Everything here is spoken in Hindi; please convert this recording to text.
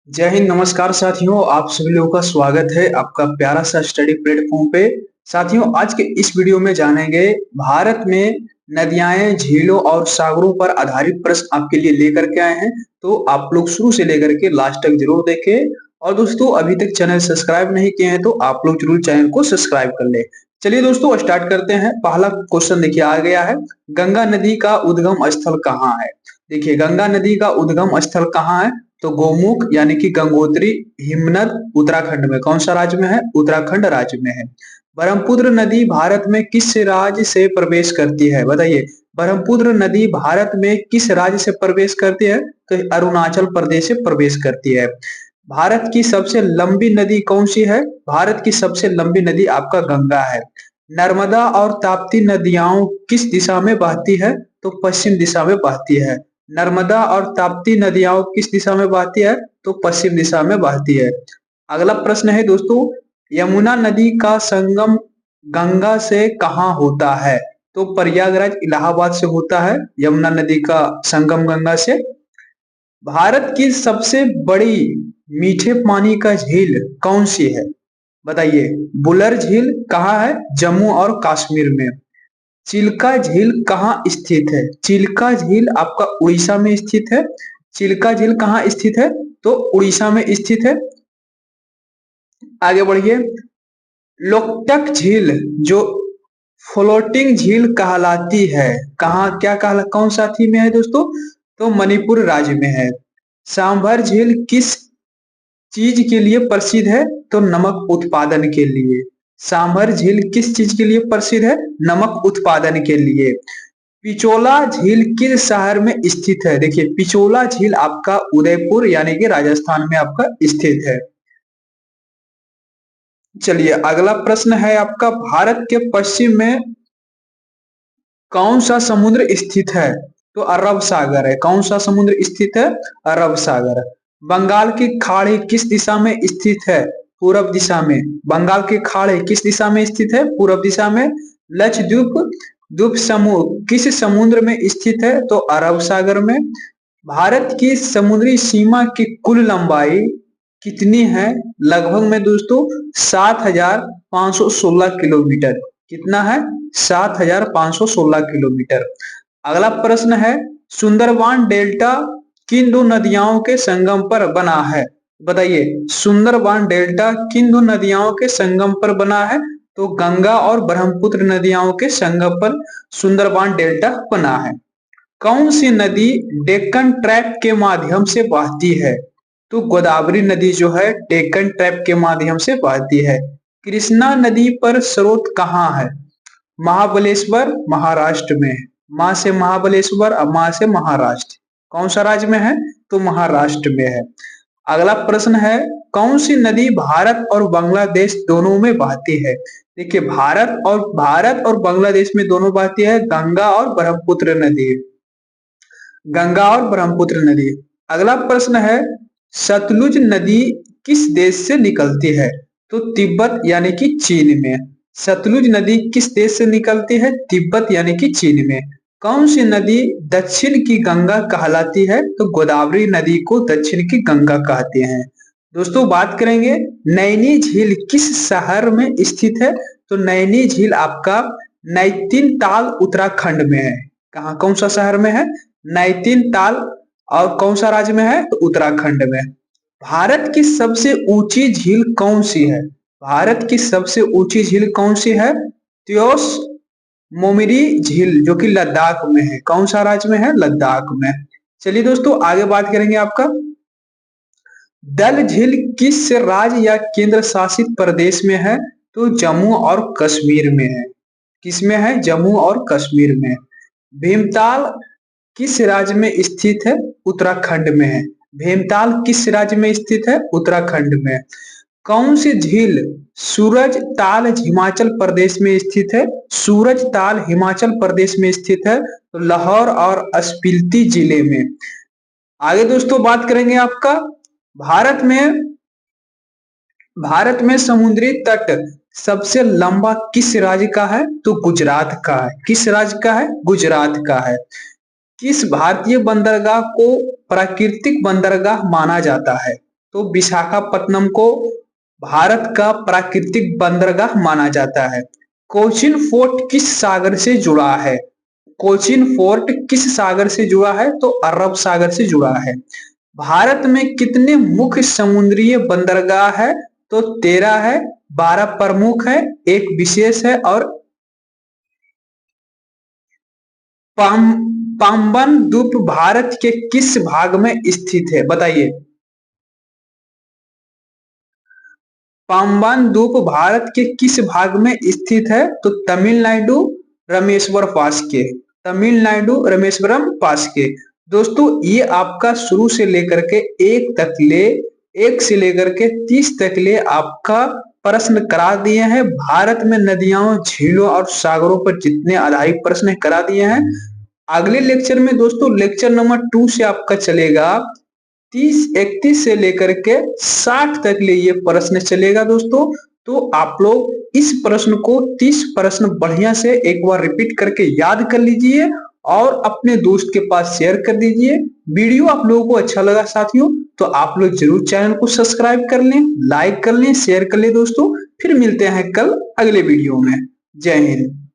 जय हिंद। नमस्कार साथियों, आप सभी लोगों का स्वागत है आपका प्यारा सा स्टडी प्लेटफॉर्म पे। साथियों, आज के इस वीडियो में जानेंगे भारत में नदियाएं, झीलों और सागरों पर आधारित प्रश्न आपके लिए लेकर के आए हैं। तो आप लोग शुरू से लेकर के लास्ट तक जरूर देखें। और दोस्तों, अभी तक चैनल सब्सक्राइब नहीं किए हैं तो आप लोग जरूर चैनल को सब्सक्राइब कर ले। चलिए दोस्तों, स्टार्ट करते हैं। पहला क्वेश्चन देखिए आ गया है, गंगा नदी का उद्गम स्थल कहाँ है। देखिए, गंगा नदी का उद्गम स्थल कहाँ है, तो गोमुख यानी कि गंगोत्री हिमनद उत्तराखंड में। कौन सा राज्य में है? उत्तराखंड राज्य में है। ब्रह्मपुत्र नदी भारत में किस राज्य से प्रवेश करती है, बताइए। ब्रह्मपुत्र नदी भारत में किस राज्य से प्रवेश करती है, तो अरुणाचल प्रदेश से प्रवेश करती है। भारत की सबसे लंबी नदी कौन सी है? भारत की सबसे लंबी नदी आपका गंगा है। नर्मदा और ताप्ती नदियां किस दिशा में बहती है, तो पश्चिम दिशा में बहती है। नर्मदा और ताप्ती नदियां किस दिशा में बहती है, तो पश्चिम दिशा में बहती है। अगला प्रश्न है दोस्तों, यमुना नदी का संगम गंगा से कहाँ होता है, तो प्रयागराज इलाहाबाद से होता है यमुना नदी का संगम गंगा से। भारत की सबसे बड़ी मीठे पानी का झील कौन सी है, बताइए। बुलर झील कहाँ है? जम्मू और कश्मीर में। चिल्का झील कहाँ स्थित है? चिल्का झील आपका उड़ीसा में स्थित है। चिल्का झील कहाँ स्थित है, तो उड़ीसा में स्थित है। आगे बढ़िए। लोकटक झील जो फ्लोटिंग झील कहलाती है, कहाँ क्या कहला कौन सा थी में है दोस्तों, तो मणिपुर राज्य में है। सांभर झील किस चीज के लिए प्रसिद्ध है, तो नमक उत्पादन के लिए। सांभर झील किस चीज के लिए प्रसिद्ध है? नमक उत्पादन के लिए। पिचोला झील किस शहर में स्थित है? देखिए, पिचोला झील आपका उदयपुर यानी कि राजस्थान में आपका स्थित है। चलिए, अगला प्रश्न है आपका, भारत के पश्चिम में कौन सा समुद्र स्थित है, तो अरब सागर है। कौन सा समुद्र स्थित है? अरब सागर। बंगाल की खाड़ी किस दिशा में स्थित है? पूरब दिशा में। बंगाल की खाड़ी किस दिशा में स्थित है? पूरब दिशा में। लक्षद्वीप द्वीप समूह किस समुद्र में स्थित है, तो अरब सागर में। भारत की समुद्री सीमा की कुल लंबाई कितनी है? लगभग में दोस्तों 7,516 किलोमीटर। कितना है? 7,516 किलोमीटर। अगला प्रश्न है, सुंदरबान डेल्टा किन दो नदियों के संगम पर बना है, बताइए। सुंदरबान डेल्टा किन दो नदियों के संगम पर बना है, तो गंगा और ब्रह्मपुत्र नदियों के संगम पर सुंदरबान डेल्टा बना है। कौन सी नदी डेक्कन ट्रैप के माध्यम से बहती है, तो गोदावरी नदी जो है डेक्कन ट्रैप के माध्यम से बहती है। कृष्णा नदी पर स्रोत कहाँ है? महाबलेश्वर महाराष्ट्र में। माँ से महाबलेश्वर और माँ से महाराष्ट्र। कौन सा राज्य में है, तो महाराष्ट्र में है। अगला प्रश्न है, कौन सी नदी भारत और बांग्लादेश दोनों में बहती है? देखिए, भारत और बांग्लादेश में दोनों बहती है गंगा और ब्रह्मपुत्र नदी। गंगा और ब्रह्मपुत्र नदी। अगला प्रश्न है, सतलुज नदी किस देश से निकलती है, तो तिब्बत यानी कि चीन में। सतलुज नदी किस देश से निकलती है? तिब्बत यानी कि चीन में। कौन सी नदी दक्षिण की गंगा कहलाती है, तो गोदावरी नदी को दक्षिण की गंगा कहते हैं। दोस्तों, बात करेंगे नैनी झील किस शहर में स्थित है, तो नैनी झील आपका नैनीताल उत्तराखंड में है। कहाँ, कौन सा शहर में है? नैनीताल। और कौन सा राज्य में है, तो उत्तराखंड में। भारत की सबसे ऊंची झील कौन सी है? भारत की सबसे ऊंची झील कौन सी है? त्योस मोमिरी झील जो कि लद्दाख में है। कौन सा राज्य में है? लद्दाख में। चलिए दोस्तों, आगे बात करेंगे आपका, डल झील किस राज्य या केंद्र शासित प्रदेश में है, तो जम्मू और कश्मीर में है। किसमें है? जम्मू और कश्मीर में। भीमताल किस राज्य में स्थित है? उत्तराखंड में है। भीमताल किस राज्य में स्थित है? उत्तराखंड में। कौन सी झील सूरज ताल हिमाचल प्रदेश में स्थित है? सूरज ताल हिमाचल प्रदेश में स्थित है, तो लाहौर और स्पीति जिले में। आगे दोस्तों बात करेंगे आपका, भारत में भारत में समुद्री तट सबसे लंबा किस राज्य का है, तो गुजरात का है। किस राज्य का है? गुजरात का है। किस भारतीय बंदरगाह को प्राकृतिक बंदरगाह माना जाता है, तो विशाखापत्तनम को भारत का प्राकृतिक बंदरगाह माना जाता है। कोचिन फोर्ट किस सागर से जुड़ा है? कोचिन फोर्ट किस सागर से जुड़ा है? तो अरब सागर से जुड़ा है। भारत में कितने मुख्य समुद्री बंदरगाह है? तो 13 है, 12 प्रमुख है, एक विशेष है और पाम पाम्बन द्वीप भारत के किस भाग में स्थित है? बताइए। पाम्बन द्वीप भारत के किस भाग में स्थित है? तो तमिलनाडु रामेश्वर पास के, तमिलनाडु रामेश्वरम पास के। दोस्तों ये आपका शुरू से लेकर के एक से लेकर के 30 तक ले आपका प्रश्न करा दिए हैं। भारत में नदियों, झीलों और सागरों पर जितने आधारित प्रश्न करा दिए हैं। अगले लेक्चर में दोस्तों लेक्चर नंबर 2 से आपका चलेगा 31 से लेकर के 60 तक ले ये प्रश्न चलेगा दोस्तों। तो आप लोग इस प्रश्न को 30 प्रश्न बढ़िया से एक बार रिपीट करके याद कर लीजिए और अपने दोस्त के पास शेयर कर दीजिए। वीडियो आप लोगों को अच्छा लगा साथियों तो आप लोग जरूर चैनल को सब्सक्राइब कर लें, लाइक कर लें, शेयर कर लें दोस्तों। फिर मिलते हैं कल अगले वीडियो में। जय हिंद।